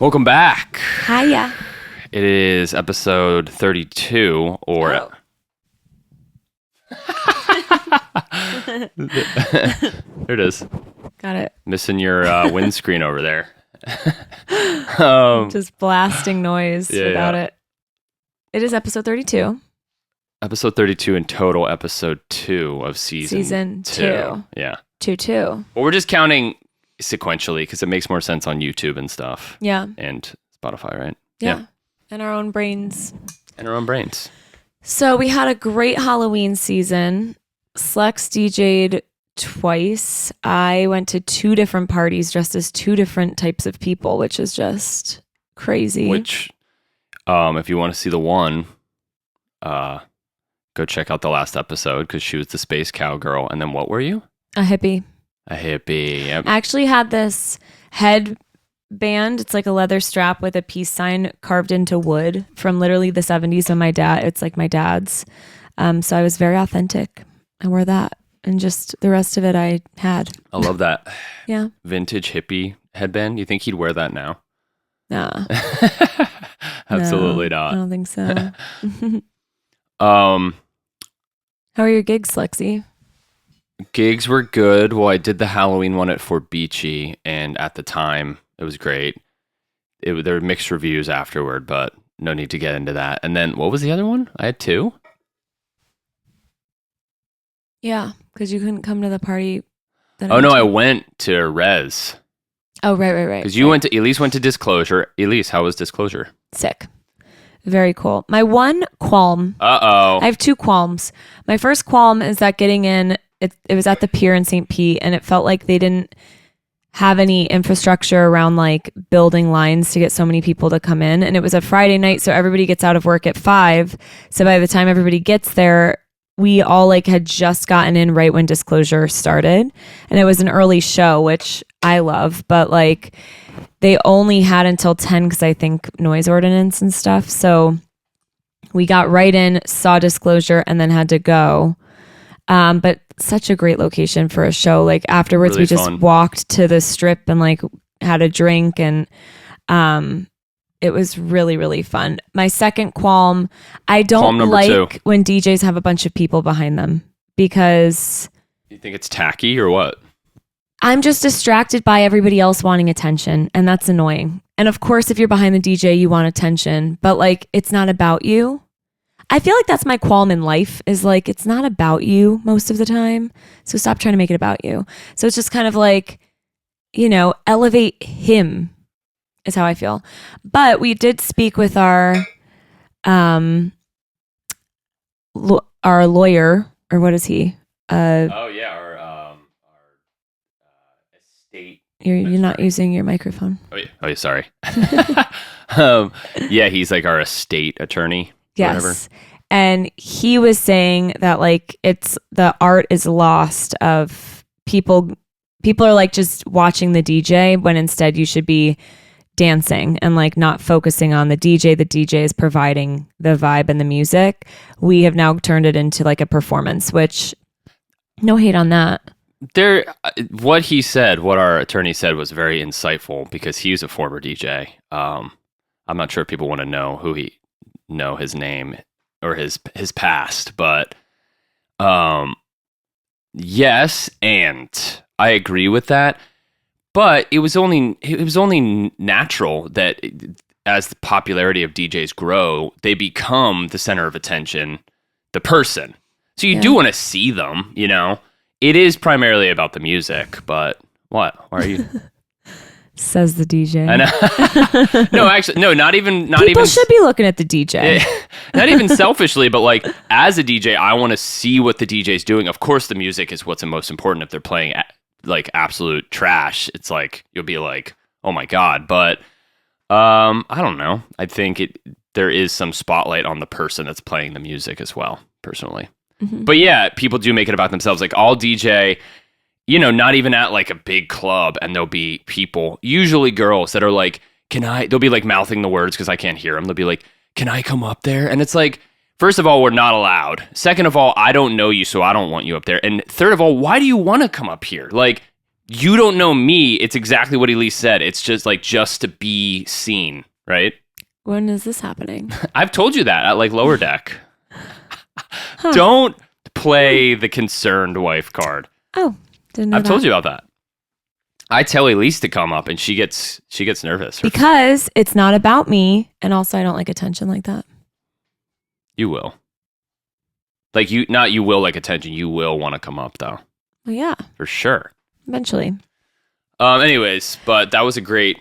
Welcome back. Hiya. It is episode 32, or... Oh. There it is. Got it. Missing your windscreen over there. Just blasting noise without it. It is episode 32. Episode 32 in total, episode 2 of season 2. Yeah. 2. Well, we're just counting sequentially because it makes more sense on YouTube and stuff. Yeah. And Spotify, right? Yeah. And our own brains. And our own brains. So we had a great Halloween season. Slex DJ'd twice. I went to 2 different parties dressed as 2 different types of people, which is just crazy. Which, if you want to see the one, go check out the last episode because she was the space cowgirl. And then what were you? A hippie. A hippie. Yep. I actually had this headband. It's like a leather strap with a peace sign carved into wood from literally the 70s when it's like my dad's. So I was very authentic. I wore that. And just the rest of it I had. I love that. Yeah. Vintage hippie headband. You think he'd wear that now? Nah. Absolutely No, not. I don't think so. How are your gigs, Lexi? Gigs were good. Well, I did the Halloween one at Fort Beachy, and at the time, it was great. There were mixed reviews afterward, but no need to get into that. And then, what was the other one? I had 2? Yeah, because you couldn't come to the party. I went to Res. Oh, right. Because Elyse went to Disclosure. Elyse, how was Disclosure? Sick. Very cool. My one qualm. Uh-oh. I have 2 qualms. My first qualm is that getting in, it was at the pier in St. Pete, and it felt like they didn't have any infrastructure around like building lines to get so many people to come in. And it was a Friday night, so everybody gets out of work at 5. So by the time everybody gets there, we all like had just gotten in right when Disclosure started. And it was an early show, which I love, but like they only had until 10 because I think noise ordinance and stuff. So we got right in, saw Disclosure, and then had to go. But such a great location for a show. Like afterwards, really we just walked to the strip and like had a drink, and it was really, really fun. My second qualm, I don't like 2. when DJs have a bunch of people behind them because You think it's tacky or what? I'm just distracted by everybody else wanting attention, and that's annoying. And of course, if you're behind the DJ, you want attention, but like it's not about you. I feel like that's my qualm in life is like, it's not about you most of the time. So stop trying to make it about you. So it's just kind of like, elevate him is how I feel. But we did speak with our lawyer, or what is he? Our estate. You're not using your microphone. Oh yeah, sorry. Yeah, he's like our estate attorney. Yes. Whatever. And he was saying that like the art is lost of people are like just watching the DJ when instead you should be dancing and like not focusing on the DJ. The DJ is providing the vibe and the music. We have now turned it into like a performance, which no hate on that. What our attorney said was very insightful because he was a former DJ. I'm not sure if people want to know his name or his past, but yes, and I agree with that. But it was only natural that as the popularity of DJs grow, they become the center of attention, the person. So you do want to see them, It is primarily about the music, but what? Why are you? Says the DJ. I know. No, actually, no, not even. People should be looking at the DJ. Not even selfishly, but like as a DJ, I want to see what the DJ is doing. Of course, the music is what's the most important. If they're playing like absolute trash, it's like you'll be like, oh my god. But I don't know. I think there is some spotlight on the person that's playing the music as well, personally. Mm-hmm. But yeah, people do make it about themselves. Like I'll DJ. Not even at like a big club, and there'll be people, usually girls, that are like, they'll be like mouthing the words because I can't hear them. They'll be like, can I come up there? And it's like, first of all, we're not allowed. Second of all, I don't know you, so I don't want you up there. And third of all, why do you want to come up here? Like, you don't know me. It's exactly what Elyse said. It's just to be seen, right? When is this happening? I've told you that at like Lower Deck. Huh. Don't play the concerned wife card. Oh, didn't know I've that. told you about that. I tell Elyse to come up and she gets nervous. Because it's not about me, and also I don't like attention like that. You will. Like you will like attention. You will want to come up though. Well, yeah, For sure. eventually. Anyways, but that was a great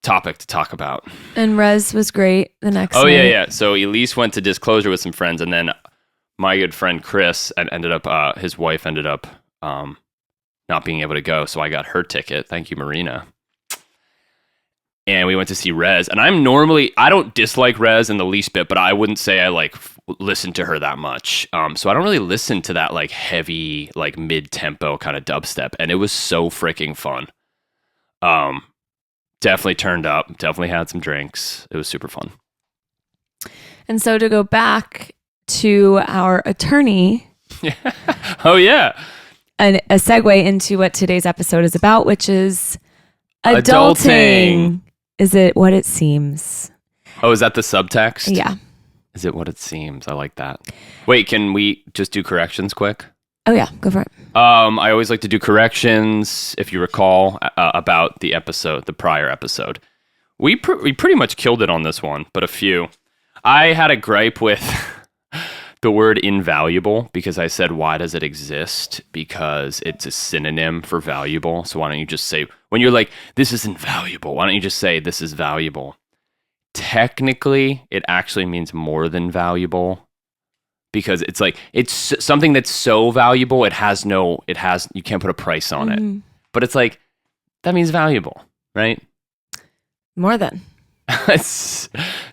topic to talk about. And Rez was great the next Oh, night. yeah. So Elyse went to Disclosure with some friends, and then my good friend Chris ended up, his wife ended up not being able to go, so I got her ticket. Thank you, Marina. And we went to see Rez. And I don't dislike Rez in the least bit, but I wouldn't say I like listen to her that much. So I don't really listen to that like heavy, like mid-tempo kind of dubstep. And it was so freaking fun. Definitely turned up, definitely had some drinks. It was super fun. And so to go back to our attorney, Oh, yeah. a segue into what today's episode is about, which is adulting. Adulting. Is it what it seems? Oh, is that the subtext? Yeah. Is it what it seems? I like that. Wait, can we just do corrections quick? Oh, yeah. Go for it. I always like to do corrections, if you recall, about the prior episode. We pretty much killed it on this one, but a few. I had a gripe with the word invaluable because I said, why does it exist? Because it's a synonym for valuable. So why don't you just say, when you're like, this is invaluable, why don't you just say, this is valuable? Technically, it actually means more than valuable. Because it's like, it's something that's so valuable, you can't put a price on it. But it's like, that means valuable, right? More than.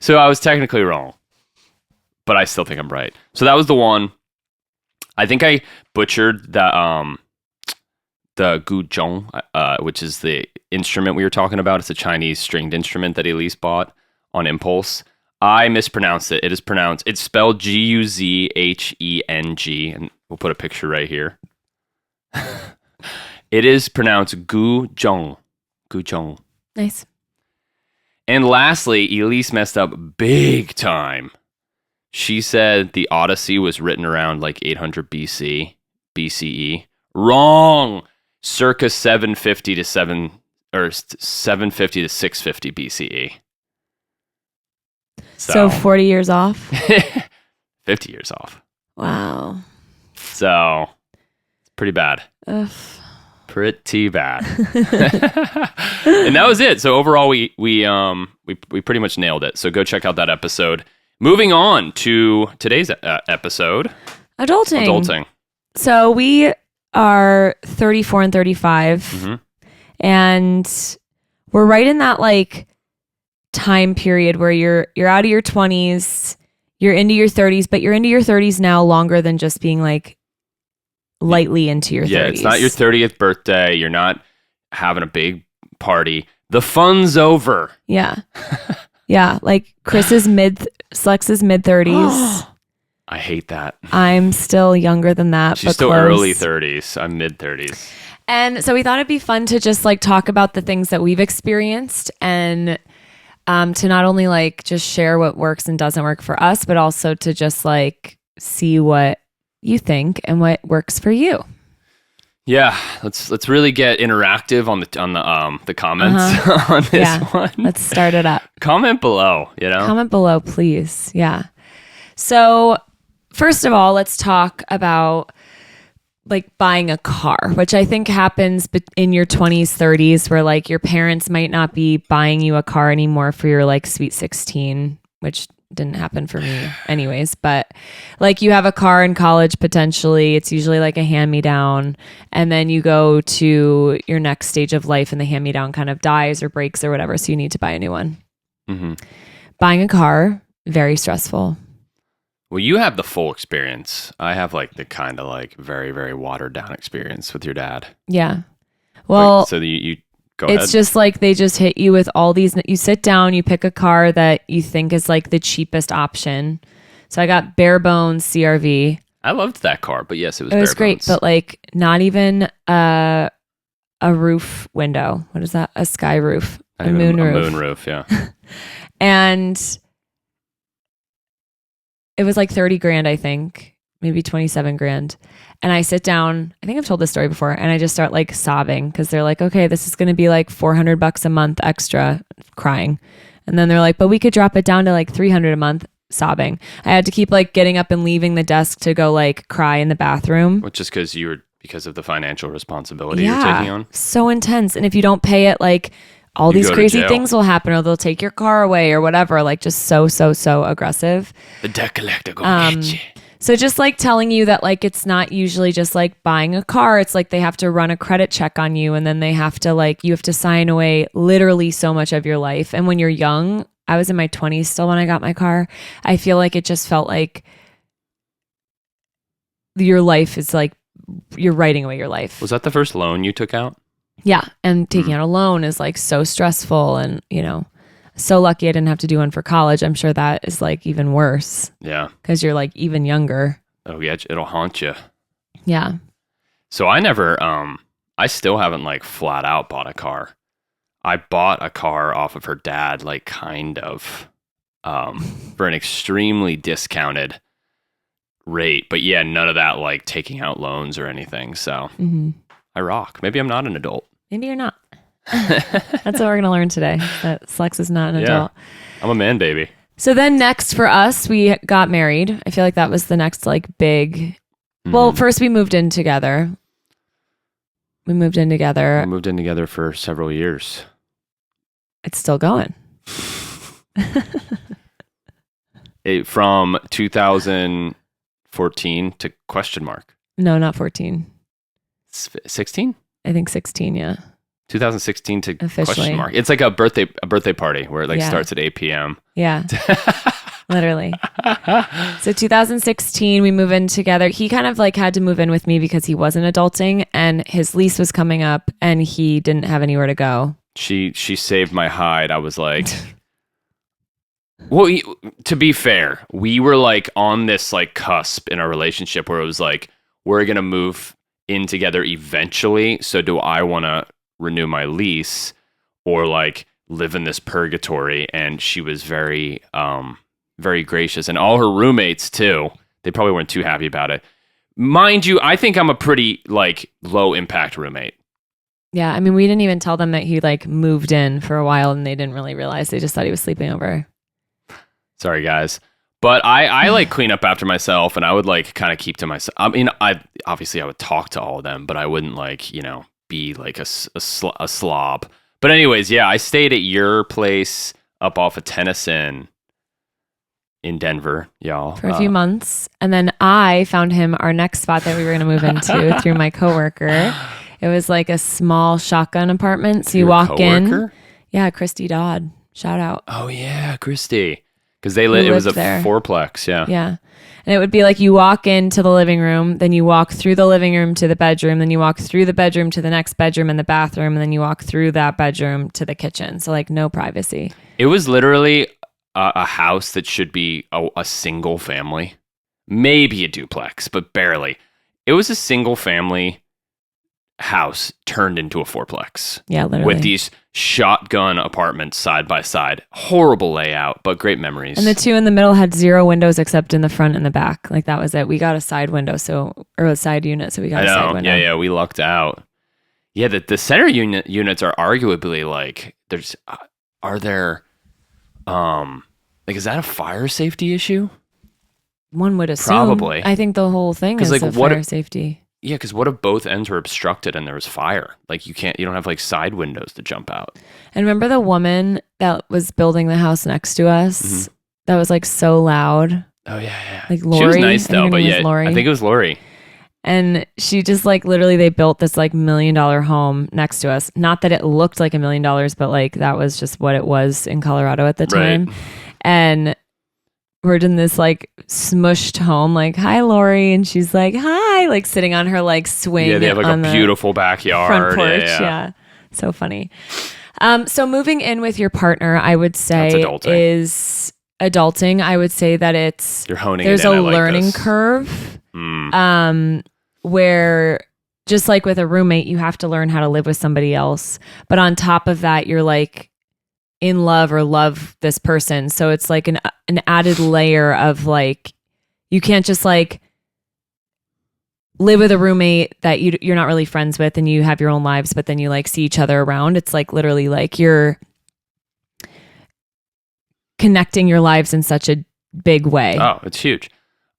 So I was technically wrong, but I still think I'm right. So that was the one. I think I butchered the guzhong, which is the instrument we were talking about. It's a Chinese stringed instrument that Elyse bought on impulse. I mispronounced it. It's spelled Guzheng, and we'll put a picture right here. It is pronounced guzhong. Guzhong. Nice. And lastly, Elyse messed up big time. She said the Odyssey was written around like 800 BCE. Wrong. Circa 750 to 650 BCE. So 40 years off? 50 years off. Wow. So it's pretty bad. Ugh. Pretty bad. And that was it. So overall, we pretty much nailed it. So go check out that episode. Moving on to today's episode. Adulting. So we are 34 and 35. Mm-hmm. And we're right in that like time period where you're out of your 20s, you're into your 30s, but you're into your 30s now longer than just being like lightly into your 30s. Yeah, it's not your 30th birthday. You're not having a big party. The fun's over. Yeah. Yeah, like Slex is mid 30s. I hate that. I'm still younger than that. She's but still close. early 30s. I'm mid 30s. And so we thought it'd be fun to just like talk about the things that we've experienced and to not only like just share what works and doesn't work for us, but also to just like see what you think and what works for you. Yeah, let's really get interactive on the comments on this one. Let's start it up. Comment below, Comment below, please. Yeah. So first of all, let's talk about like buying a car, which I think happens in your 20s, 30s, where like your parents might not be buying you a car anymore for your like sweet 16, which didn't happen for me anyways. But like you have a car in college, potentially, it's usually like a hand-me-down. And then you go to your next stage of life and the hand-me-down kind of dies or breaks or whatever. So you need to buy a new one. Mm-hmm. Buying a car, very stressful. Well, you have the full experience. I have like the kind of like very, very watered down experience with your dad. Yeah. Well, like, so you go ahead. It's just like they just hit you with all these. You sit down, you pick a car that you think is like the cheapest option. So I got bare bones CRV. I loved that car, but yes, it was great, but like not even a a roof window. What is that? A sky roof. A A moon roof. moon roof, yeah. And it was like 30 grand, I think, maybe 27 grand. And I sit down, I think I've told this story before, and I just start like sobbing because they're like, okay, this is going to be like $400 a month extra, crying. And then they're like, but we could drop it down to like 300 a month, sobbing. I had to keep like getting up and leaving the desk to go like cry in the bathroom. Which is because of the financial responsibility you're taking on. So intense. And if you don't pay it, like all You these go to crazy jail. things will happen, or they'll take your car away or whatever. Like just so aggressive. The debt collector gonna get you. So just like telling you that like it's not usually just like buying a car. It's like they have to run a credit check on you, and then they have to like, you have to sign away literally so much of your life. And when you're young, I was in my 20s still when I got my car. I feel like it just felt like your life is like, you're writing away your life. Was that the first loan you took out? Yeah. And taking out a loan is like so stressful, and you know, so lucky I didn't have to do one for college. I'm sure that is like even worse Yeah. because you're like even younger. Oh yeah, it'll haunt you. Yeah. So I never, I still haven't like flat out bought a car. I bought a car off of her dad, like kind of, for an extremely discounted rate. But yeah, none of that like taking out loans or anything. So I rock. Maybe I'm not an adult. Maybe you're not. That's what we're going to learn today, that Slex is not an adult. I'm a man baby. So then next for us, we got married. I feel like that was the next like big, well, first we moved in together. We moved in together. We moved in together for several years. It's still going. From 2014 to question mark. No, not 14. 16? I think 16, yeah. 2016 to Officially. question mark. It's like a birthday party where it like Yeah. starts at 8 p.m. Yeah. Literally. So 2016, we move in together. He kind of like had to move in with me because he wasn't adulting and his lease was coming up and he didn't have anywhere to go. She saved my hide. I was like, well, to be fair, we were like on this like cusp in our relationship where it was like, we're going to move in together eventually. So do I want to renew my lease or like live in this purgatory? And she was very, very gracious, and all her roommates too. They probably weren't too happy about it. Mind you, I think I'm a pretty like low impact roommate. Yeah. I mean, we didn't even tell them that he like moved in for a while and they didn't really realize. They just thought he was sleeping over. Sorry, guys. But I like clean up after myself, and I would like kind of keep to myself. I mean, I would talk to all of them, but I wouldn't like, you know, be like a slob. But anyways, yeah, I stayed at your place up off of Tennyson in Denver, y'all. For a few months. And then I found him our next spot that we were going to move into through my coworker. It was like a small shotgun apartment. So you walk in. Yeah, Christy Dodd. Shout out. Oh yeah, Christy. Because it was a there. fourplex, yeah. Yeah. And it would be like you walk into the living room, then you walk through the living room to the bedroom, then you walk through the bedroom to the next bedroom and the bathroom, and then you walk through that bedroom to the kitchen. So like no privacy. It was literally a house that should be a single family. Maybe a duplex, but barely. It was a single family house turned into a fourplex. Yeah, literally. With these shotgun apartments side by side. Horrible layout, but great memories. And the two in the middle had 0 windows except in the front and the back. Like that was it. We got a side window, or a side unit, so we got a side window. Yeah, we lucked out. Yeah, the center units are arguably like is that a fire safety issue? One would assume. Probably. I think the whole thing is like, a fire safety. Yeah, because what if both ends were obstructed and there was fire? Like you don't have like side windows to jump out. And remember the woman that was building the house next to us that was like so loud? Oh yeah. Like Lori. She was nice though, but yeah, Lori. I think it was Lori. And she just like literally they built this like $1 million home next to us. Not that it looked like $1 million, but like that was just what it was in Colorado at the time. Right. And we're in this like smushed home, like, hi, Lori. And she's like, hi, like sitting on her like swing. Yeah, they have like on a beautiful backyard. front porch. Yeah. So funny. So moving in with your partner, I would say is adulting. I would say that You're honing there's it in. a I like learning this. curve where just like with a roommate, you have to learn how to live with somebody else. But on top of that, you're like in love or love this person. So it's like an added layer of like, you can't just like live with a roommate that you're not really friends with and you have your own lives, but then you like see each other around. It's like literally like you're connecting your lives in such a big way. Oh, it's huge.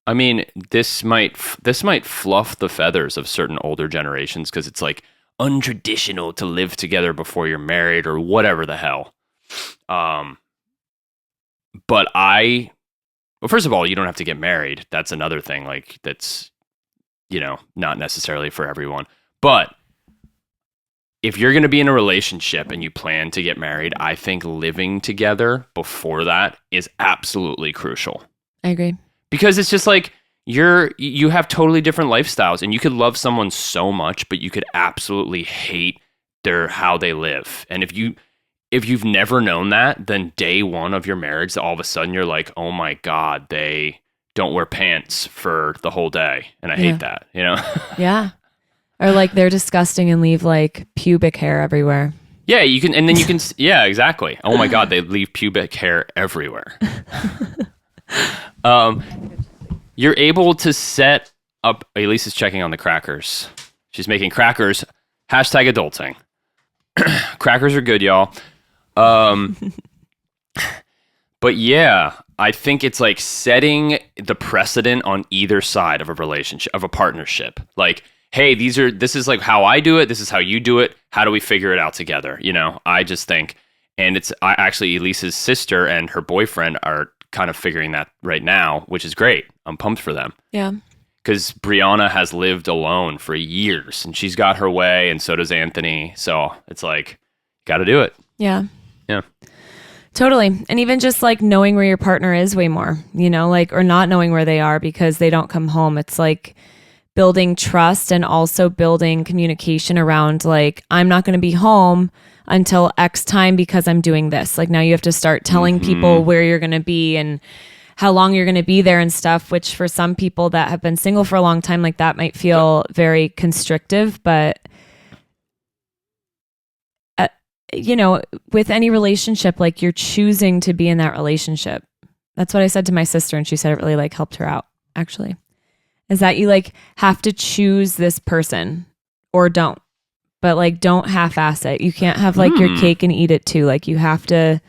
I mean, this might fluff the feathers of certain older generations because it's like untraditional to live together before you're married or whatever the hell. But well, first of all, you don't have to get married. That's another thing. Like that's, not necessarily for everyone. But if you're going to be in a relationship and you plan to get married, I think living together before that is absolutely crucial. I agree. Because it's just like you have totally different lifestyles and you could love someone so much, but you could absolutely hate how they live. And if you've never known that, then day one of your marriage, all of a sudden you're like, oh my God, they don't wear pants for the whole day. And I hate that, Yeah. Or like they're disgusting and leave like pubic hair everywhere. Yeah, yeah, exactly. Oh my God, they leave pubic hair everywhere. You're able to set up, Elyse is checking on the crackers. She's making crackers, #adulting. Crackers are good, y'all. But yeah, I think it's like setting the precedent on either side of a relationship, of a partnership. Like, hey, this is like how I do it. This is how you do it. How do we figure it out together? I just think, and actually Elise's sister and her boyfriend are kind of figuring that right now, which is great. I'm pumped for them. Yeah. Because Brianna has lived alone for years and she's got her way and so does Anthony. So it's like, got to do it. Yeah. Yeah. Totally. And even just like knowing where your partner is way more, like, or not knowing where they are because they don't come home. It's like building trust and also building communication around like, I'm not going to be home until X time because I'm doing this. Like now you have to start telling people where you're going to be and how long you're going to be there and stuff, which for some people that have been single for a long time, like that might feel very constrictive, but with any relationship, like you're choosing to be in that relationship. That's what I said to my sister. And she said it really like helped her out actually, is that you like have to choose this person or don't, but like don't half-ass it. You can't have like your cake and eat it too. Like you have to,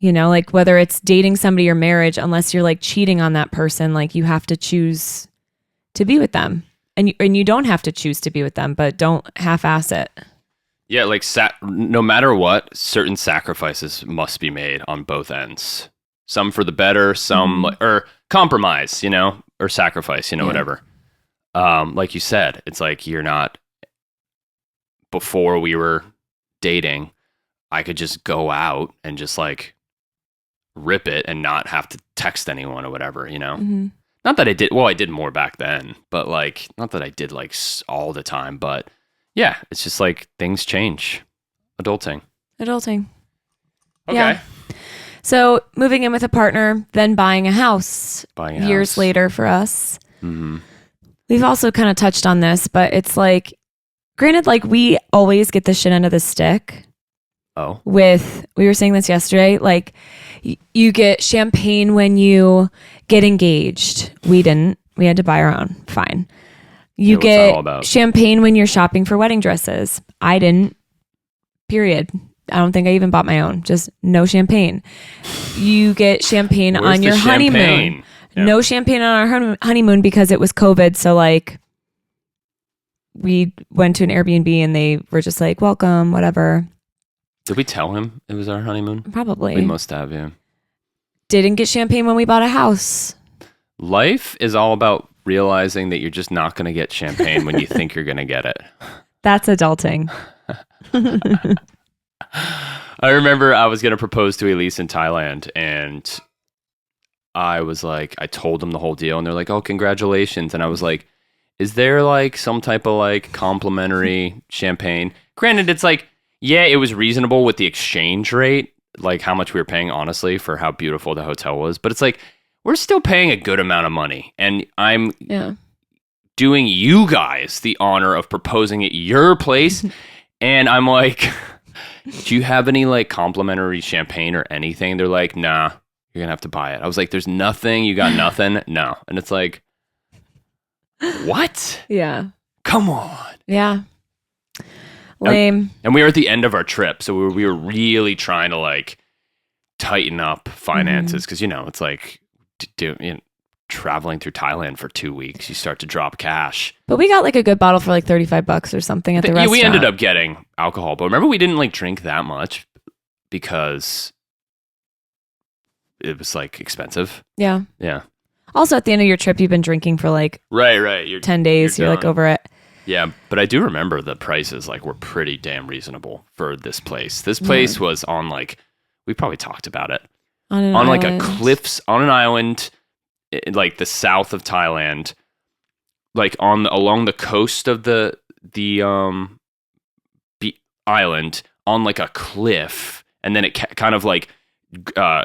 like whether it's dating somebody or marriage, unless you're like cheating on that person, like you have to choose to be with them and you don't have to choose to be with them, but don't half-ass it. Yeah, like no matter what, certain sacrifices must be made on both ends. Some for the better, some or compromise, or sacrifice, whatever. Like you said, it's like you're not. Before we were dating, I could just go out and just like rip it and not have to text anyone or whatever, Not that I did. Well, I did more back then, but like not that I did like all the time, but. Yeah, it's just like things change. Adulting. Okay. Yeah. So moving in with a partner, then buying a house. Years later for us. Mm-hmm. We've also kind of touched on this, but it's like, granted, like we always get the shit end of the stick. Oh. We were saying this yesterday, like you get champagne when you get engaged. We didn't. We had to buy our own. Fine. You get champagne when you're shopping for wedding dresses. I didn't. Period. I don't think I even bought my own. Just no champagne. You get champagne on your honeymoon. Yeah. No champagne on our honeymoon because it was COVID. So like we went to an Airbnb and they were just like, welcome, whatever. Did we tell him it was our honeymoon? Probably. We must have, yeah. Didn't get champagne when we bought a house. Life is all about realizing that you're just not going to get champagne when you think you're going to get it. That's adulting. I remember I was going to propose to Elyse in Thailand and I was like, I told them the whole deal and they're like, oh, congratulations. And I was like, is there like some type of like complimentary champagne? Granted, it's like, yeah, it was reasonable with the exchange rate, like how much we were paying, honestly, for how beautiful the hotel was. But it's like, we're still paying a good amount of money. And I'm doing you guys the honor of proposing at your place. And I'm like, do you have any like complimentary champagne or anything? They're like, nah, you're going to have to buy it. I was like, there's nothing. You got nothing? No. And it's like, what? Yeah. Come on. Yeah. Lame. And we were at the end of our trip. So we were really trying to like tighten up finances. Cause it's like traveling through Thailand for 2 weeks, you start to drop cash. But we got like a good bottle for like $35 or something at the restaurant. We ended up getting alcohol, but remember we didn't like drink that much because it was like expensive. Yeah. Yeah. Also at the end of your trip, you've been drinking for like right. You're 10 days. You're like over it. Yeah. But I do remember the prices like were pretty damn reasonable for this place. This place was on like, we probably talked about it on like a cliffs on an island, like the south of Thailand, like along the coast of the island on like a cliff, and then it kind of like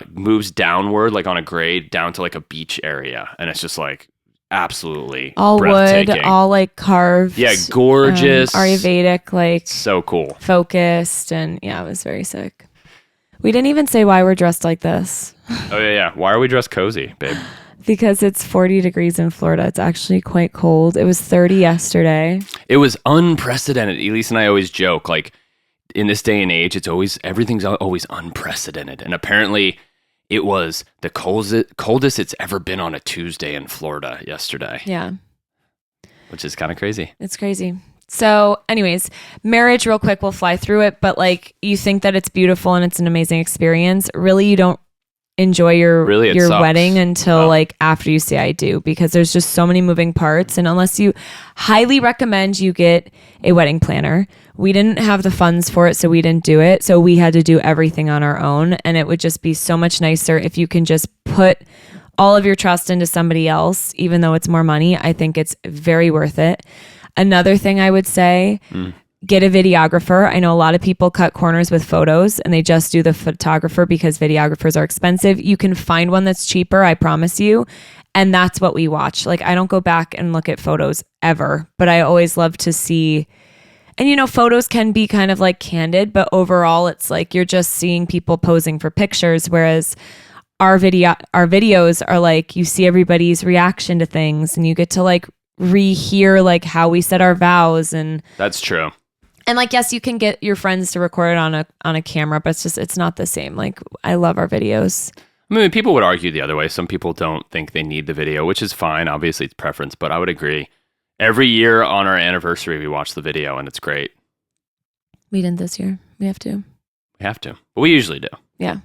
moves downward like on a grade down to like a beach area, and it's just like absolutely all wood, all like carved, gorgeous, Ayurvedic, like so cool, focused, and it was very sick. We didn't even say why we're dressed like this. Oh yeah. Why are we dressed cozy, babe? Because it's 40 degrees in Florida. It's actually quite cold. It was 30 yesterday. It was unprecedented. Elyse and I always joke, like, in this day and age, everything's always unprecedented. And apparently it was the coldest it's ever been on a Tuesday in Florida yesterday. Yeah. Which is kind of crazy. It's crazy. So anyways, marriage real quick, we'll fly through it. But like, you think that it's beautiful and it's an amazing experience. Really, you don't enjoy your wedding until like after you say I do, because there's just so many moving parts. And unless you highly recommend you get a wedding planner, we didn't have the funds for it, so we didn't do it. So we had to do everything on our own, and it would just be so much nicer if you can just put all of your trust into somebody else, even though it's more money. I think it's very worth it. Another thing I would say, get a videographer. I know a lot of people cut corners with photos and they just do the photographer because videographers are expensive. You can find one that's cheaper, I promise you. And that's what we watch. Like, I don't go back and look at photos ever, but I always love to see. And photos can be kind of like candid, but overall it's like you're just seeing people posing for pictures. Whereas our videos are like, you see everybody's reaction to things and you get to like rehear like how we said our vows. And that's true. And like, yes, you can get your friends to record it on a camera, but it's not the same. Like, I love our videos. I mean, people would argue the other way. Some people don't think they need the video, which is fine. Obviously, it's preference, but I would agree. Every year on our anniversary, we watch the video, and it's great. We didn't this year. We have to. But we usually do. Yeah.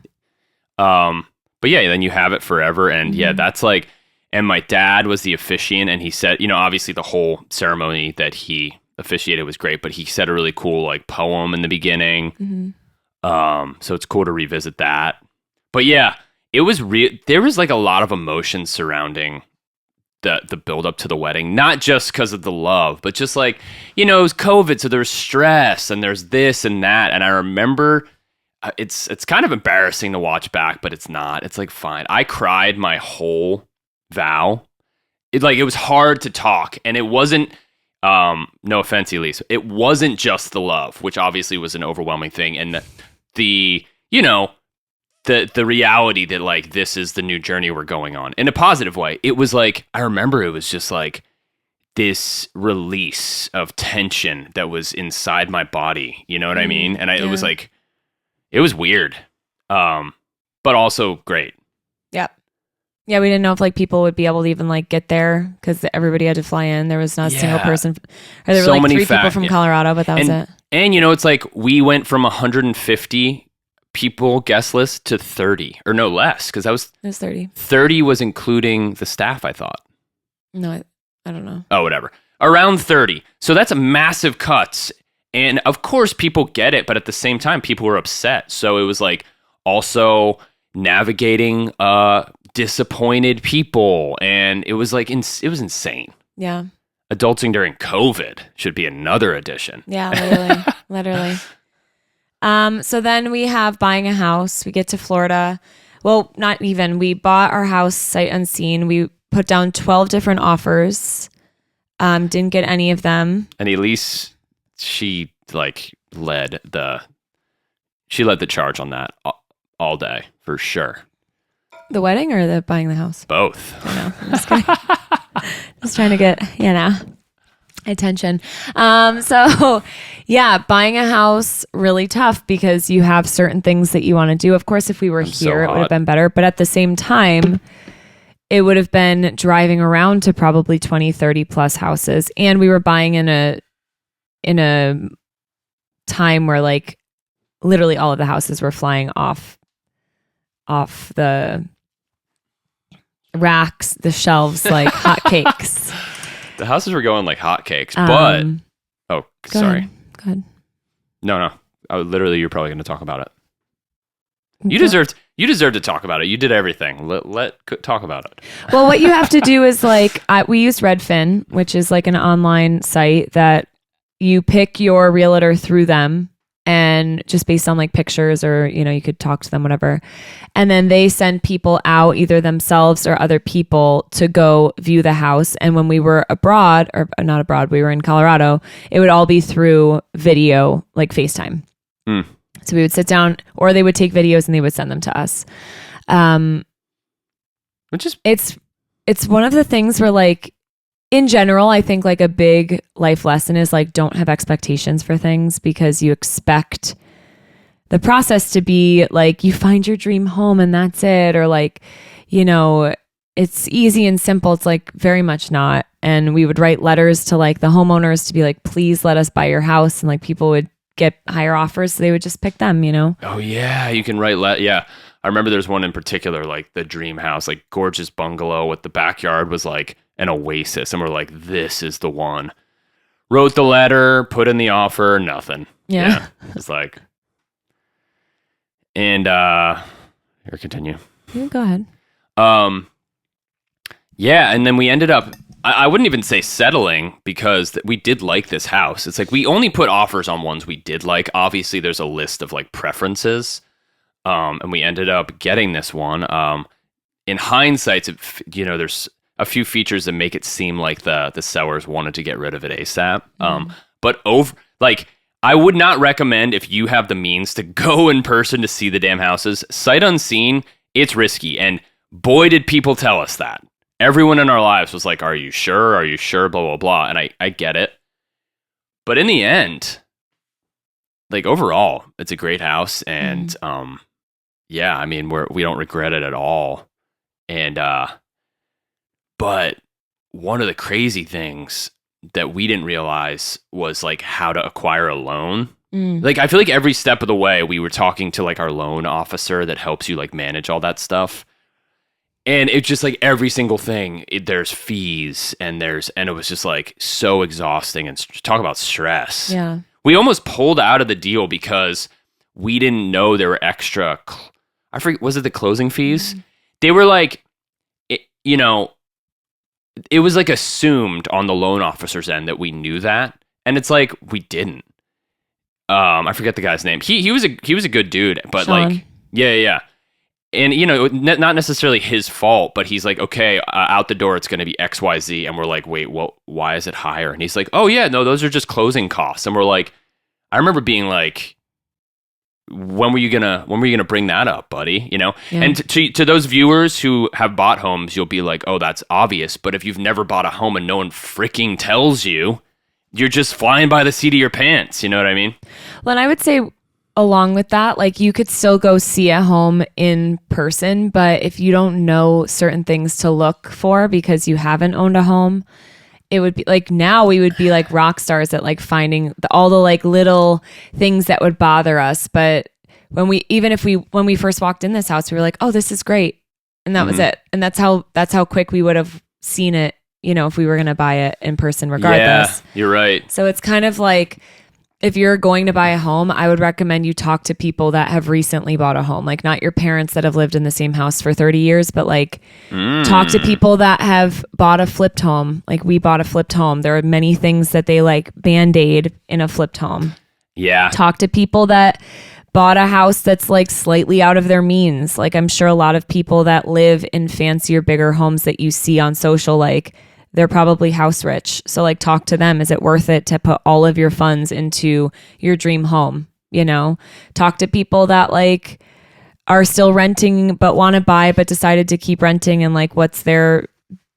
But yeah, then you have it forever, and yeah, that's like. And my dad was the officiant, and he said, obviously the whole ceremony that he officiated was great, but he said a really cool like poem in the beginning. So it's cool to revisit that. But yeah, it was there was like a lot of emotion surrounding the build up to the wedding, not just because of the love, but just like, it was COVID, so there's stress and there's this and that. And I remember it's kind of embarrassing to watch back, but it's not. It's like fine. I cried my whole vow. It was hard to talk, and it wasn't. No offense, Elyse. It wasn't just the love, which obviously was an overwhelming thing, and the reality that like this is the new journey we're going on in a positive way. It was like, I remember it was just like this release of tension that was inside my body. You know what I mean? And it was like, it was weird, but also great. Yep. Yeah, we didn't know if like people would be able to even like get there because everybody had to fly in. There was not a single person. Or there were like 3 people from Colorado, but that was it. And it's like we went from 150 people guest list to 30, or no less, because it was 30. 30 was including the staff, I thought. No, I don't know. Oh, whatever. Around 30. So that's a massive cuts. And of course people get it, but at the same time people were upset. So it was like also navigating disappointed people, and it was like it was insane. Yeah. Adulting during COVID should be another edition. Yeah, literally. So then we have buying a house. We get to Florida. Well, not even. We bought our house sight unseen. We put down 12 different offers. Didn't get any of them. And Elyse, she led the charge on that all day for sure. The wedding or the buying the house? Both. I know. I'm just kidding. Just trying to get, attention. So yeah, buying a house, really tough because you have certain things that you want to do. Of course, if we were here, it would have been better. But at the same time, it would have been driving around to probably 20, 30 plus houses. And we were buying in a time where like literally all of the houses were flying off the racks, the shelves like hotcakes. The houses were going like hotcakes, but sorry. Go ahead. No. You're probably going to talk about it. You deserved to talk about it. You did everything. Let talk about it. Well, what you have to do is we use Redfin, which is like an online site that you pick your realtor through them. And just based on like pictures or, you could talk to them, whatever. And then they send people out, either themselves or other people, to go view the house. And when we were abroad, or not abroad, we were in Colorado, it would all be through video, like FaceTime. Mm. So we would sit down, or they would take videos and they would send them to us. Which is... It's one of the things where like, in general, I think like a big life lesson is like, don't have expectations for things because you expect the process to be like, you find your dream home and that's it. Or like, it's easy and simple. It's like very much not. And we would write letters to like the homeowners to be like, please let us buy your house. And like people would get higher offers. So they would just pick them, Oh yeah. You can write yeah. I remember there's one in particular, like the dream house, like gorgeous bungalow with the backyard was like an oasis. And we're like, this is the one. Wrote the letter, put in the offer, nothing. Yeah. It's like, and here, continue. Yeah, go ahead. Yeah. And then we ended up, I wouldn't even say settling because we did like this house. It's like, we only put offers on ones we did like. Obviously there's a list of like preferences. And we ended up getting this one. In hindsight, there's a few features that make it seem like the sellers wanted to get rid of it ASAP. But I would not recommend, if you have the means to go in person to see the damn houses, sight unseen, it's risky. And boy, did people tell us that. Everyone in our lives was like, are you sure? Are you sure? Blah, blah, blah. And I get it. But in the end, like overall, it's a great house. And yeah, I mean, we don't regret it at all. And but one of the crazy things that we didn't realize was like how to acquire a loan. Like, I feel like every step of the way we were talking to like our loan officer that helps you like manage all that stuff. And it's just like every single thing, there's fees and it was just like so exhausting, and talk about stress. Yeah. We almost pulled out of the deal because we didn't know there were extra, I forget, was it the closing fees? They were like, it was like assumed on the loan officer's end that we knew that. And it's like, we didn't. I forget the guy's name. He was a good dude, but Sean. like, yeah. And, not necessarily his fault, but he's like, okay, out the door, it's going to be XYZ. And we're like, wait, well, why is it higher? And he's like, oh yeah, no, those are just closing costs. And we're like, I remember being like, when were you gonna bring that up, buddy? Yeah. And to those viewers who have bought homes, you'll be like, oh, that's obvious. But if you've never bought a home and no one freaking tells you, you're just flying by the seat of your pants. You know what I mean? Well, and I would say along with that, like you could still go see a home in person, but if you don't know certain things to look for because you haven't owned a home, it would be like, now we would be like rock stars at like finding all the like little things that would bother us. But when we first walked in this house, we were like, oh, this is great. And that was it. And that's how quick we would have seen it, if we were going to buy it in person regardless. Yeah, you're right. So it's kind of like, if you're going to buy a home, I would recommend you talk to people that have recently bought a home, like not your parents that have lived in the same house for 30 years, but like talk to people that have bought a flipped home. Like we bought a flipped home. There are many things that they like Band-Aid in a flipped home. Yeah. Talk to people that bought a house that's like slightly out of their means. Like I'm sure a lot of people that live in fancier, bigger homes that you see on social, like they're probably house rich. So like talk to them. Is it worth it to put all of your funds into your dream home? You know, talk to people that like are still renting but want to buy but decided to keep renting, and like what's their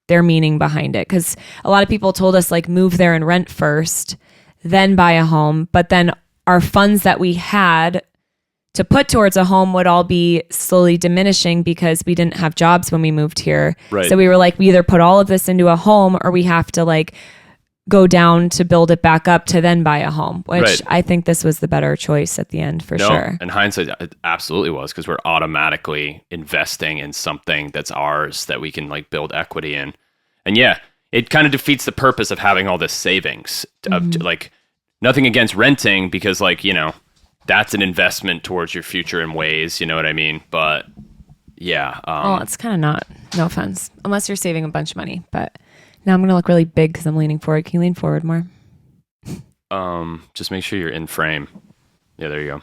meaning behind it. Because a lot of people told us like move there and rent first, then buy a home. But then our funds that we had to put towards a home would all be slowly diminishing because we didn't have jobs when we moved here. Right. So we were like, we either put all of this into a home or we have to like go down to build it back up to then buy a home, which Right. I think this was the better choice at the end for sure. In hindsight, it absolutely was, because we're automatically investing in something that's ours that we can like build equity in. And yeah, it kind of defeats the purpose of having all this savings. Like nothing against renting, because like, you know, that's an investment towards your future in ways, you know what I mean? But yeah. Well, it's kind of not, no offense, unless you're saving a bunch of money. But now I'm going to look really big because I'm leaning forward. Can you lean forward more? Just make sure you're in frame. Yeah, there you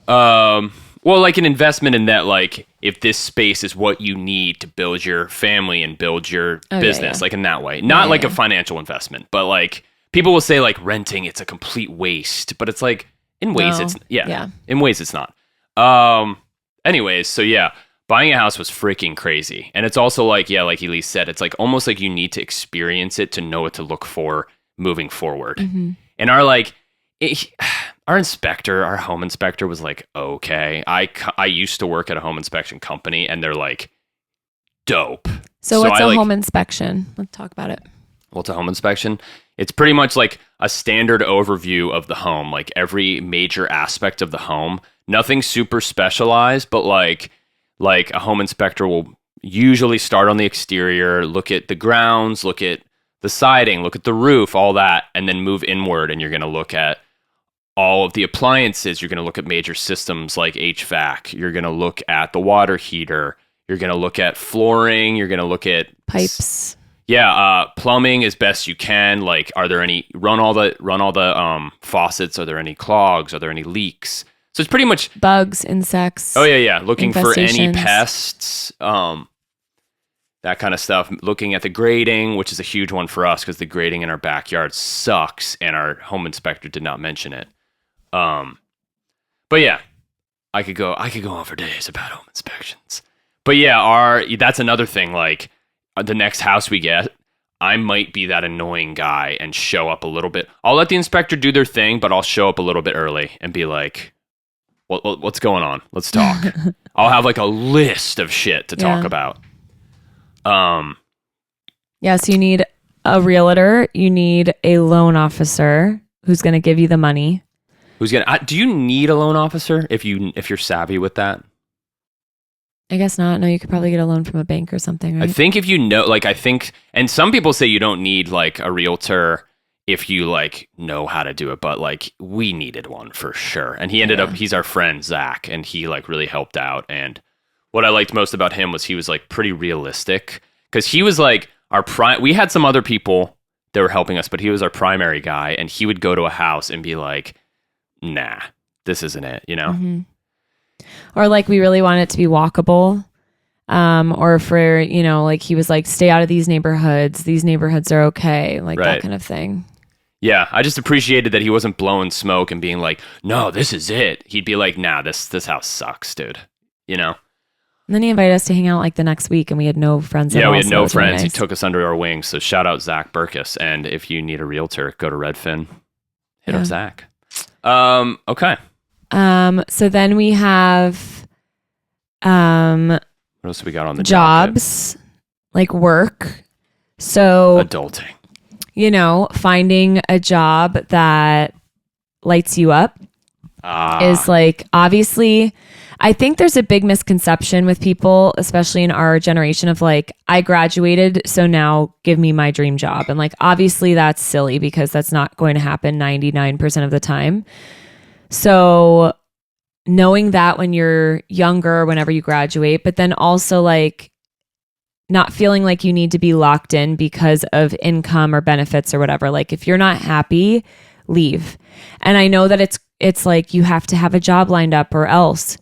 go. Well, like an investment in that, like if this space is what you need to build your family and build your business, like in that way, not like a financial investment, but like people will say like renting, it's a complete waste, but it's like in ways in ways it's not. Anyways, so yeah, buying a house was freaking crazy. And it's also like, yeah, like Elyse said, it's like almost like you need to experience it to know what to look for moving forward. And our inspector, our home inspector was like, okay. I used to work at a home inspection company and they're like, dope. So what's a home inspection? Let's talk about it. Well, it's a home inspection. It's pretty much like a standard overview of the home, like every major aspect of the home. Nothing super specialized, but like a home inspector will usually start on the exterior, look at the grounds, look at the siding, look at the roof, all that, and then move inward, and you're going to look at all of the appliances. You're going to look at major systems like HVAC. You're going to look at the water heater. You're going to look at flooring. You're going to look at pipes. Yeah, plumbing as best you can. Like, are there any run all the faucets? Are there any clogs? Are there any leaks? So it's pretty much bugs, insects. Oh yeah. Looking for any pests, that kind of stuff. Looking at the grading, which is a huge one for us because the grading in our backyard sucks, and our home inspector did not mention it. But yeah, I could go on for days about home inspections. But yeah, that's another thing. Like the next house we get, I might be that annoying guy and show up a little bit. I'll let the inspector do their thing, but I'll show up a little bit early and be like, what's going on? Let's talk. I'll have like a list of shit to talk about. Yeah, so you need a realtor, you need a loan officer who's going to give you the money. Do you need a loan officer if you're savvy with that? I guess not. No, you could probably get a loan from a bank or something, right? I think if you know, like and some people say you don't need like a realtor if you like know how to do it, but like we needed one for sure. And he ended up, he's our friend Zach, and he like really helped out. And what I liked most about him was he was like pretty realistic, because he was like we had some other people that were helping us, but he was our primary guy, and he would go to a house and be like, nah, this isn't it, you know? Mm-hmm. Or like we really want it to be walkable. Or for, you know, like he was like, stay out of these neighborhoods. These neighborhoods are okay. Like that kind of thing. Yeah. I just appreciated that he wasn't blowing smoke and being like, no, this is it. He'd be like, nah, this house sucks, dude. You know? And then he invited us to hang out like the next week, and we had no friends. Yeah, we had no friends. Really nice. He took us under our wings. So shout out Zach Burkus. And if you need a realtor, go to Redfin. Hit up Zach. Okay. So then we have, what else have we got on the jobs, like work. So adulting, you know, finding a job that lights you up is like, obviously, I think there's a big misconception with people, especially in our generation, of like, I graduated, so now give me my dream job. And like, obviously that's silly, because that's not going to happen 99% of the time. So knowing that when you're younger, whenever you graduate, but then also like not feeling like you need to be locked in because of income or benefits or whatever. Like if you're not happy, leave. And I know that it's like you have to have a job lined up or else.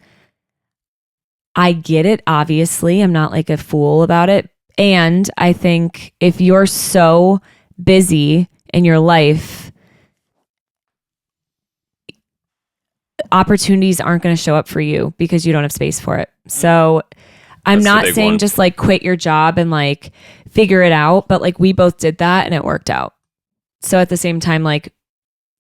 I get it, obviously. I'm not like a fool about it. And I think if you're so busy in your life, opportunities aren't going to show up for you because you don't have space for it. So I'm not saying just like quit your job and like figure it out, but like we both did that and it worked out. So at the same time, like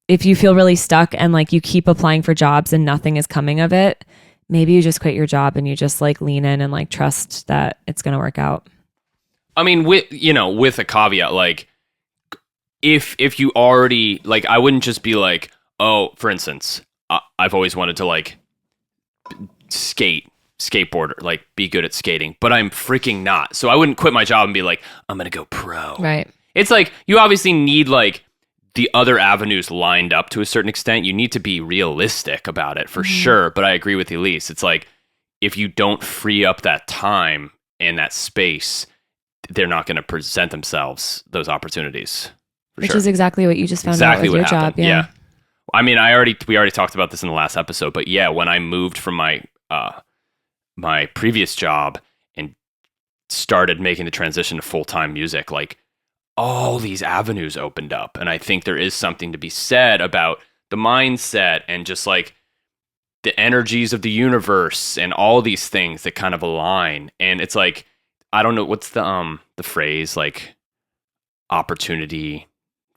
if you feel really stuck and like you keep applying for jobs and nothing is coming of it, maybe you just quit your job and you just like lean in and like trust that it's going to work out. I mean, with a caveat, like if you already like, I wouldn't just be like, oh, for instance, I've always wanted to like skateboarder, like be good at skating, but I'm freaking not. So I wouldn't quit my job and be like, I'm going to go pro. Right. It's like, you obviously need like the other avenues lined up to a certain extent. You need to be realistic about it for sure. But I agree with Elyse. It's like, if you don't free up that time and that space, they're not going to present themselves those opportunities. Which is exactly what you just found out with your job. Yeah. I mean, we already talked about this in the last episode, but yeah, when I moved from my previous job and started making the transition to full-time music, like all these avenues opened up. And I think there is something to be said about the mindset and just like the energies of the universe and all these things that kind of align. And it's like, I don't know, what's the phrase, like opportunity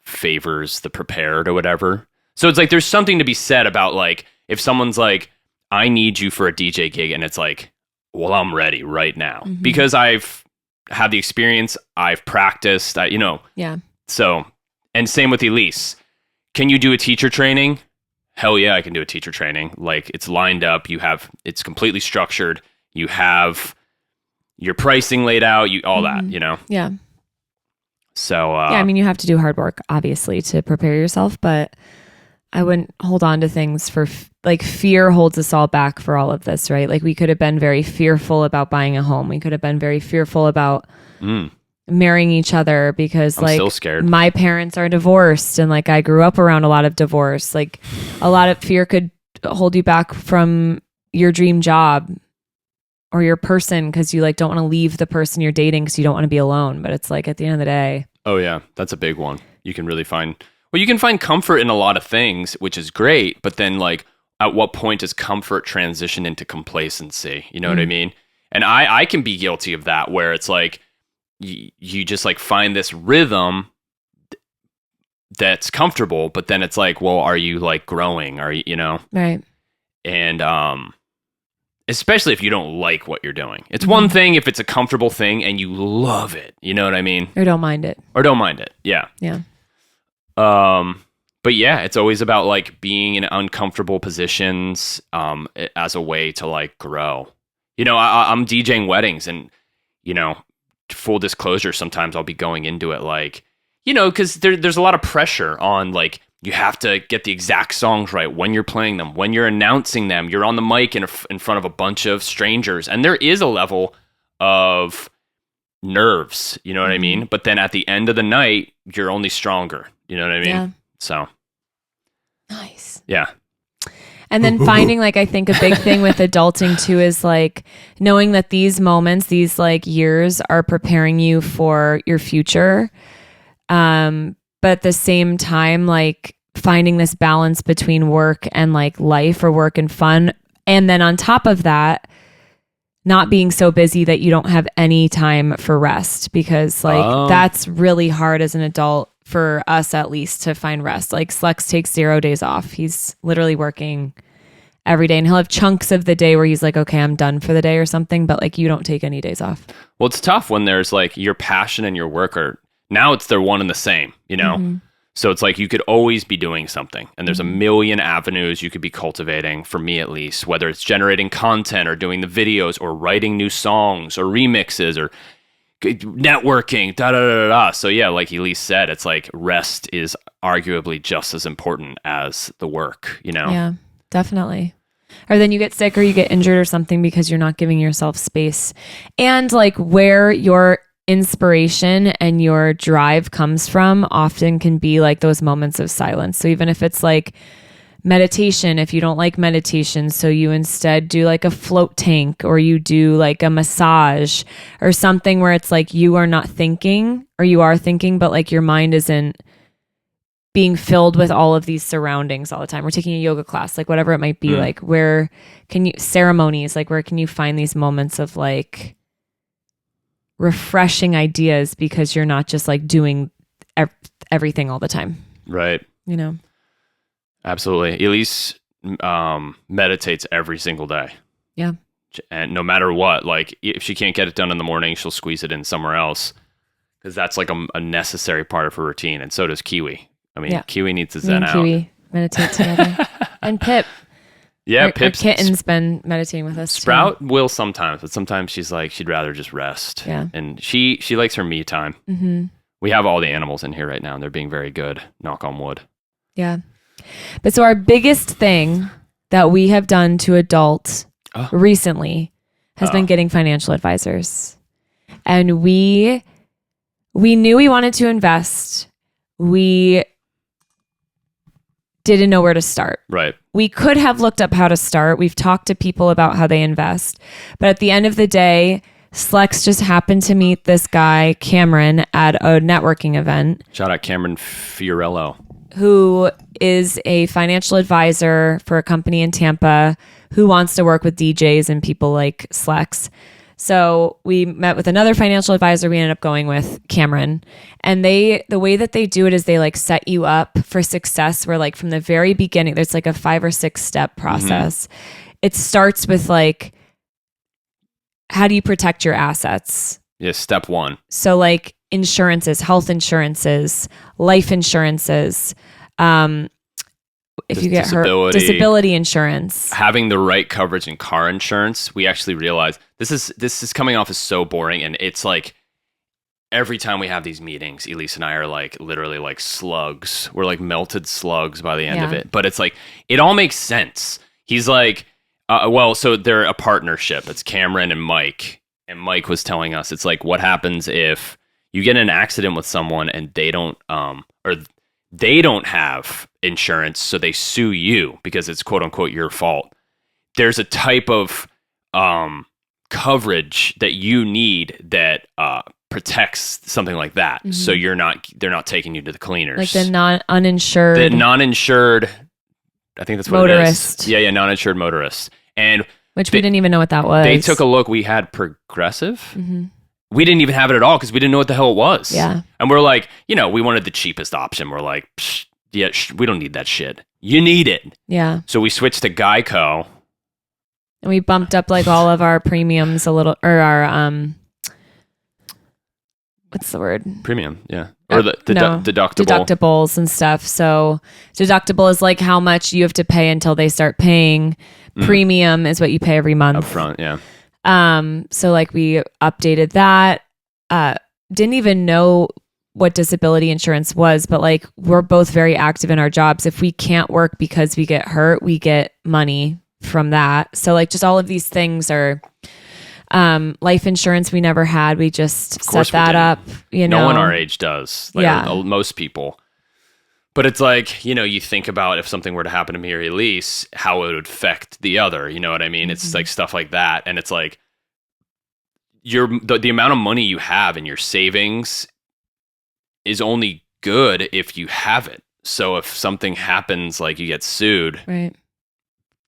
favors the prepared or whatever. So it's like, there's something to be said about like, if someone's like, I need you for a DJ gig, and it's like, well, I'm ready right now because I've had the experience, I've practiced, Yeah. So, and same with Elyse. Can you do a teacher training? Hell yeah, I can do a teacher training. Like, it's lined up, it's completely structured, you have your pricing laid out, all that, Yeah. So, yeah, I mean, you have to do hard work, obviously, to prepare yourself, but I wouldn't hold on to things for like fear holds us all back for all of this, right? Like we could have been very fearful about buying a home. We could have been very fearful about marrying each other because I'm still scared. My parents are divorced and like I grew up around a lot of divorce. Like a lot of fear could hold you back from your dream job or your person because you like don't want to leave the person you're dating because you don't want to be alone. But it's like at the end of the day. Oh yeah, that's a big one. You can find comfort in a lot of things, which is great. But then like, at what point does comfort transition into complacency? You know what I mean? And I can be guilty of that, where it's like, you just like find this rhythm that's comfortable, but then it's like, well, are you like growing? Are you, Right. And, especially if you don't like what you're doing. It's one thing if it's a comfortable thing and you love it. You know what I mean? Or don't mind it. Yeah. Yeah. But yeah, it's always about like being in uncomfortable positions, as a way to like grow. I'm DJing weddings and, full disclosure, sometimes I'll be going into it like, cause there's a lot of pressure on like, you have to get the exact songs right when you're playing them, when you're announcing them, you're on the mic in front of a bunch of strangers. And there is a level of nerves, you know what I mean? But then at the end of the night, you're only stronger. You know what I mean? Yeah. So. Nice. Yeah. And then finding like, I think a big thing with adulting too is like knowing that these moments, these like years are preparing you for your future. But at the same time, like finding this balance between work and like life or work and fun. And then on top of that, not being so busy that you don't have any time for rest because like that's really hard as an adult for us at least to find rest. Like Slex takes 0 days off. He's literally working every day and he'll have chunks of the day where he's like, okay, I'm done for the day or something. But like you don't take any days off. Well, it's tough when there's like your passion and your work now they're one and the same, So it's like you could always be doing something and there's a million avenues you could be cultivating, for me at least, whether it's generating content or doing the videos or writing new songs or remixes or networking, da da da da. So yeah, like Elyse said, it's like rest is arguably just as important as the work, Yeah, definitely. Or then you get sick or you get injured or something because you're not giving yourself space. And like where your inspiration and your drive comes from often can be like those moments of silence. So even if it's like meditation if you don't like meditation. So you instead do like a float tank, or you do like a massage or something where it's like you are not thinking, or you are thinking, but like your mind isn't being filled with all of these surroundings all the time. We're taking a yoga class, like whatever it might be. Like where can you, ceremonies, like where can you find these moments of like refreshing ideas, because you're not just like doing everything all the time. Right. You know? Absolutely. Elise meditates every single day. Yeah. And no matter what, like if she can't get it done in the morning, she'll squeeze it in somewhere else, because that's like a necessary part of her routine. And so does Kiwi. I mean, Kiwi needs to zen out. Kiwi meditate together. And Pip. Yeah, our Pip's kitten's been meditating with us. Sprout too. will sometimes, but sometimes she's like, she'd rather just rest. Yeah. And she likes her me time. Mm-hmm. We have all the animals in here right now, and they're being very good. Knock on wood. Yeah. But so our biggest thing that we have done to adults recently has been getting financial advisors. And we knew we wanted to invest. We didn't know where to start. Right. We could have looked up how to start. We've talked to people about how they invest. But at the end of the day, Slex just happened to meet this guy, Cameron, at a networking event. Shout out Cameron Fiorello, who is a financial advisor for a company in Tampa who wants to work with DJs and people like Slex. So we met with another financial advisor. We ended up going with Cameron, and the way that they do it is they like set you up for success, where like from the very beginning, there's like a 5 or 6 step process. It starts with like, how do you protect your assets? Yeah, step 1. So like insurances, health insurances, life insurances, if you get hurt, disability insurance, having the right coverage in car insurance. We actually realized this is coming off as so boring, and it's like every time we have these meetings, Elise and I are like literally like slugs. We're like melted slugs by the end of it. But it's like it all makes sense. He's like, so they're a partnership. It's Cameron and Mike, and Mike was telling us it's like, what happens if you get in an accident with someone and they don't have insurance, so they sue you because it's quote unquote your fault. There's a type of coverage that you need that protects something like that. Mm-hmm. So they're not taking you to the cleaners. Like the non-uninsured. I think that's what motorist. It is. Yeah, non-insured motorist. And which we didn't even know what that was. They took a look. We had Progressive. Mm-hmm. We didn't even have it at all because we didn't know what the hell it was. Yeah. And we're like, we wanted the cheapest option. We're like, we don't need that shit. You need it. Yeah. So we switched to Geico. And we bumped up like all of our premiums a little, or our, what's the word? Premium, yeah. Or the deductible. Deductibles and stuff. So deductible is like how much you have to pay until they start paying. Premium is what you pay every month. Upfront, yeah. So like we updated that, didn't even know what disability insurance was, but like we're both very active in our jobs. If we can't work because we get hurt, we get money from that. So like just all of these things are, life insurance we never had. We just set that up, No one our age does. Like most people. But it's like, you think about if something were to happen to me or Elise, how it would affect the other. You know what I mean? Mm-hmm. It's like stuff like that. And it's like the amount of money you have in your savings is only good if you have it. So if something happens, like you get sued, right?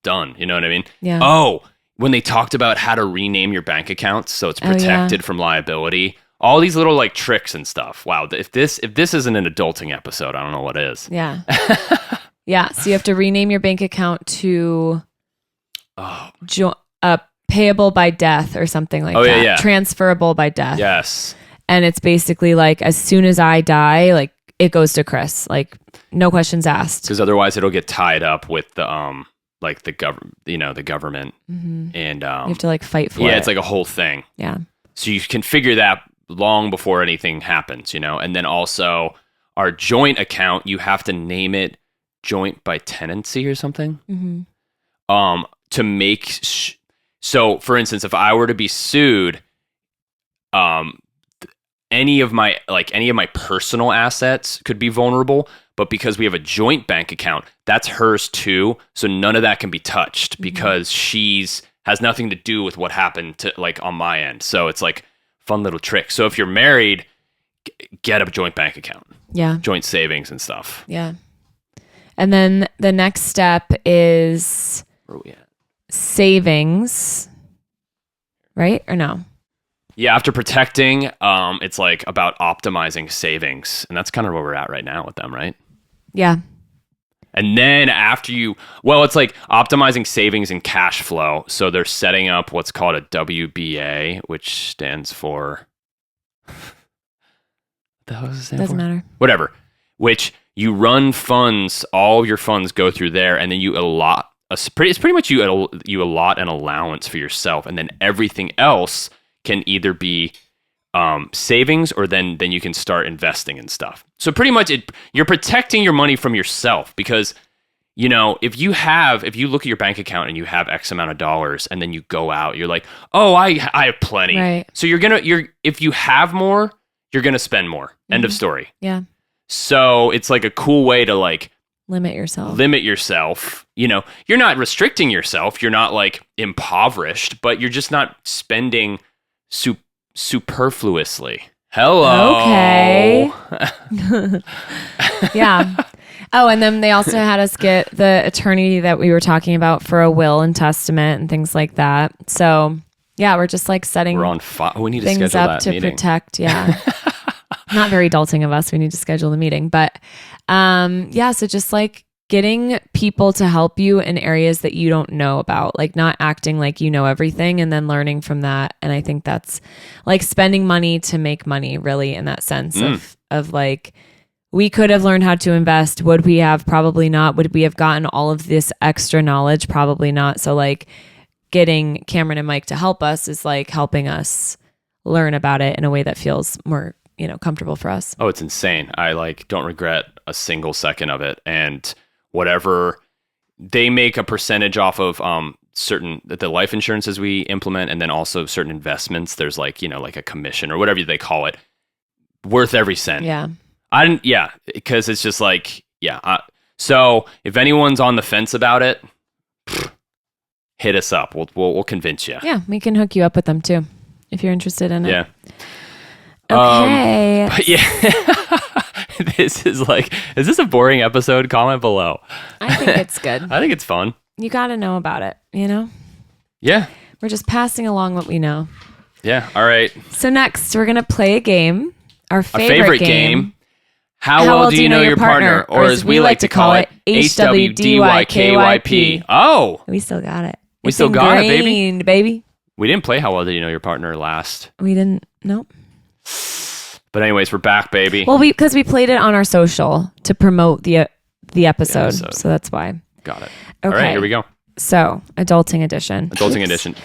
Done. You know what I mean? Yeah. Oh, when they talked about how to rename your bank accounts so it's protected from liability. All these little like tricks and stuff. Wow. If this isn't an adulting episode, I don't know what is. Yeah. Yeah. So you have to rename your bank account to payable by death or something like that. Yeah. Transferable by death. Yes. And it's basically like as soon as I die, like it goes to Chris. Like no questions asked. Because otherwise it'll get tied up with the like the the government. Mm-hmm. And you have to like fight for it. Yeah, it's like a whole thing. Yeah. So you can figure that long before anything happens, and then also our joint account, you have to name it joint by tenancy or something. Mm-hmm. To make so for instance, if I were to be sued, any of my personal assets could be vulnerable, but because we have a joint bank account, that's hers too. So none of that can be touched because she's has nothing to do with what happened to like on my end. So it's like fun little trick. So if you're married, get a joint bank account. Yeah. Joint savings and stuff. Yeah. And then the next step is Where are we at? savings, right? Or no? Yeah, after protecting, it's like about optimizing savings. And that's kind of where we're at right now with them, right? Yeah. And then after it's like optimizing savings and cash flow. So they're setting up what's called a WBA, which stands for... the hell does it stand Doesn't for? matter. Whatever. Which you run funds, all your funds go through there, and then you allot... It's pretty much you allot an allowance for yourself, and then everything else can either be savings or then you can start investing in stuff. So pretty much you're protecting your money from yourself because, you know, if you look at your bank account and you have X amount of dollars and then you go out, you're like, oh, I have plenty. Right. So if you have more, you're going to spend more. End of story. Yeah. So it's like a cool way to like limit yourself. You know, you're not restricting yourself. You're not like impoverished, but you're just not spending superfluously. Hello. Okay. Yeah. Oh, and then they also had us get the attorney that we were talking about for a will and testament and things like that. So yeah, we're just like setting We're on fire. We need to things schedule up that to meeting. protect. Yeah. Not very adulting of us. We need to schedule the meeting, but yeah. So just like getting people to help you in areas that you don't know about, like not acting like you know everything and then learning from that. And I think that's like spending money to make money, really, in that sense of like, we could have learned how to invest. Would we have? Probably not. Would we have gotten all of this extra knowledge? Probably not. So like getting Cameron and Mike to help us is like helping us learn about it in a way that feels more, you know, comfortable for us. Oh, it's insane. I like don't regret a single second of it. And whatever they make a percentage off of certain the life insurances we implement, and then also certain investments. There's like, you know, like a commission or whatever they call it, worth every cent. Yeah. Because it's just like, so if anyone's on the fence about it, hit us up. We'll convince you. Yeah, we can hook you up with them too if you're interested in it. Yeah. Okay. But yeah, is this a boring episode? Comment below. I think it's good. I think it's fun. You got to know about it, you know? Yeah. We're just passing along what we know. Yeah. All right. So next, we're going to play a game. Our favorite, favorite game. How well do you know your partner? Or as we like to call it, HWDYKYP. Oh. We still got it. We It's still got it, ingrained, baby. We didn't play How Well Do You Know Your Partner last. We didn't. Nope. But anyways, we're back, baby. Well, because we played it on our social to promote the episode. So that's why. Got it. Okay. All right, here we go. So, adulting edition. Adulting edition.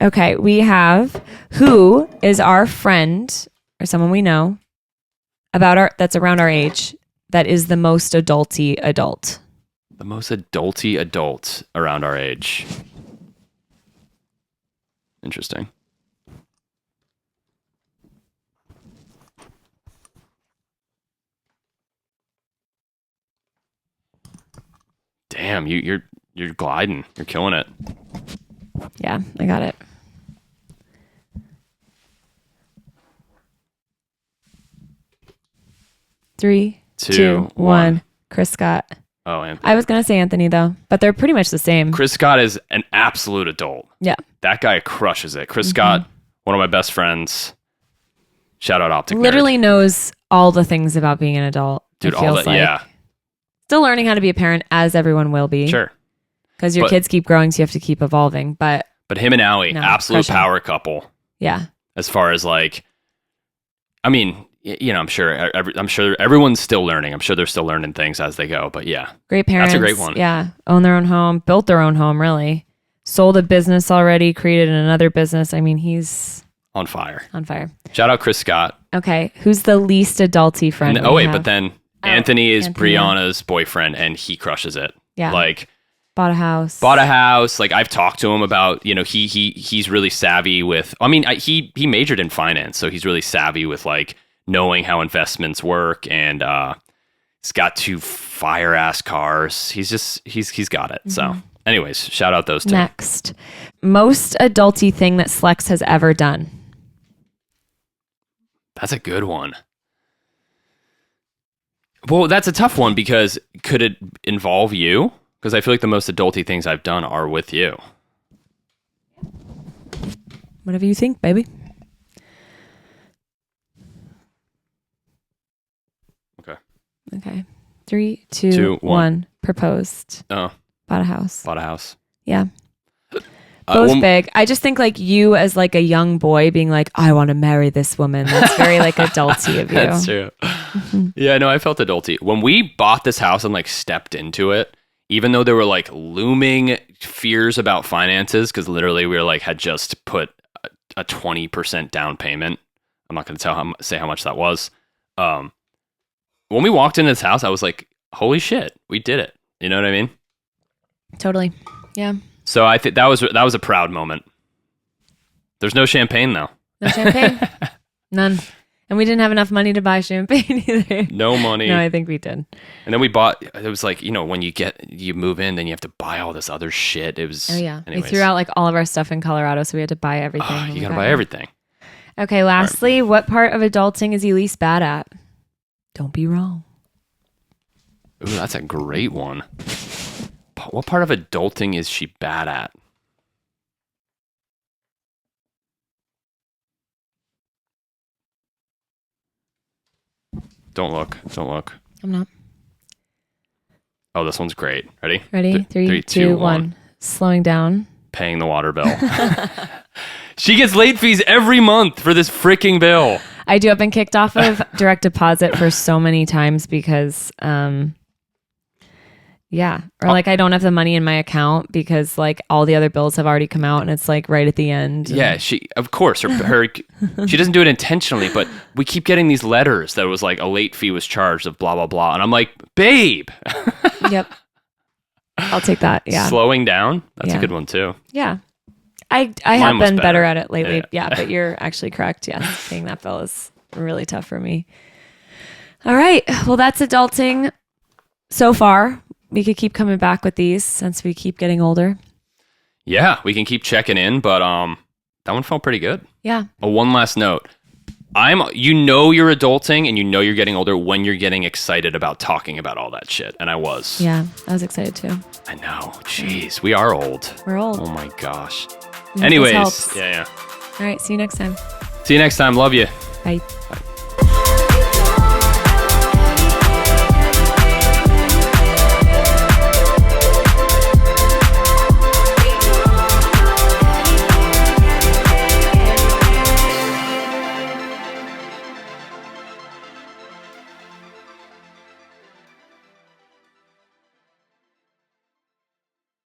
Okay, we have who is our friend or someone we know that's around our age that is the most adulty adult. The most adulty adult around our age. Interesting. Damn, you're gliding. You're killing it. Yeah, I got it. Three, two, one. Chris Scott. Oh, Anthony. I was gonna say Anthony though, but they're pretty much the same. Chris Scott is an absolute adult. Yeah. That guy crushes it. Chris Scott, one of my best friends. Shout out Optic Nerd. Literally knows all the things about being an adult. Dude, it feels like. yeah. Still learning how to be a parent, as everyone will be. Sure. Because your kids keep growing, so you have to keep evolving. But him and Allie, absolute power couple. Yeah. As far as like, I mean, you know, I'm sure everyone's still learning. I'm sure they're still learning things as they go. But yeah, great parents. That's a great one. Yeah, own their own home, built their own home. Really, sold a business already, created another business. I mean, he's on fire. On fire. Shout out Chris Scott. Okay, who's the least adulty friend? But then Anthony is Brianna's boyfriend, and he crushes it. Yeah, like. Bought a house. Like I've talked to him about, you know, he's really savvy with, I mean, he majored in finance. So he's really savvy with like knowing how investments work, and he's got 2 fire ass cars. He's got it. So, anyways, shout out those 2. Next, most adulty thing that Slex has ever done. That's a good one. Well, that's a tough one because could it involve you? Because I feel like the most adulty things I've done are with you. Whatever you think, baby. Okay. 3, 2, 1. Proposed. Oh. Bought a house. Bought a house. Yeah. Both big. I just think like you as like a young boy being like, I want to marry this woman. That's very like adulty of you. That's true. Yeah, no, I felt adulty. When we bought this house and like stepped into it, even though there were like looming fears about finances, because literally we were like had just put a 20% down payment. I'm not going to say how much that was. When we walked into this house, I was like, holy shit, we did it. You know what I mean? Totally. Yeah. So I think that was a proud moment. There's no champagne though. No champagne? None. And we didn't have enough money to buy champagne either. No money. No, I think we did. And then we bought, it was like, when you move in, then you have to buy all this other shit. It was, oh yeah. anyways. We threw out like all of our stuff in Colorado, so we had to buy everything. You gotta buy everything. Okay, lastly, what part of adulting is Elyse bad at? Don't be wrong. Ooh, that's a great one. What part of adulting is she bad at? Don't look. I'm not. Oh, this one's great. Ready? Ready? 3, 2, 1. Slowing down. Paying the water bill. She gets late fees every month for this freaking bill. I do. I've been kicked off of direct deposit for so many times because, yeah. Or like I don't have the money in my account because like all the other bills have already come out and it's like right at the end. Yeah, of course, her she doesn't do it intentionally, but we keep getting these letters that was like a late fee was charged of blah, blah, blah. And I'm like, babe. Yep. I'll take that. Yeah. Slowing down. That's a good one too. Yeah. I have been better at it lately. Yeah, but you're actually correct. Yes. Paying that bill is really tough for me. All right. Well, that's adulting so far. We could keep coming back with these since we keep getting older. Yeah, we can keep checking in, but that one felt pretty good. Yeah. One last note. You're adulting and you're getting older when you're getting excited about talking about all that shit. And I was. Yeah, I was excited too. I know. Jeez, we are old. We're old. Oh my gosh. Anyways. Yeah. All right. See you next time. See you next time. Love you. Bye. Bye.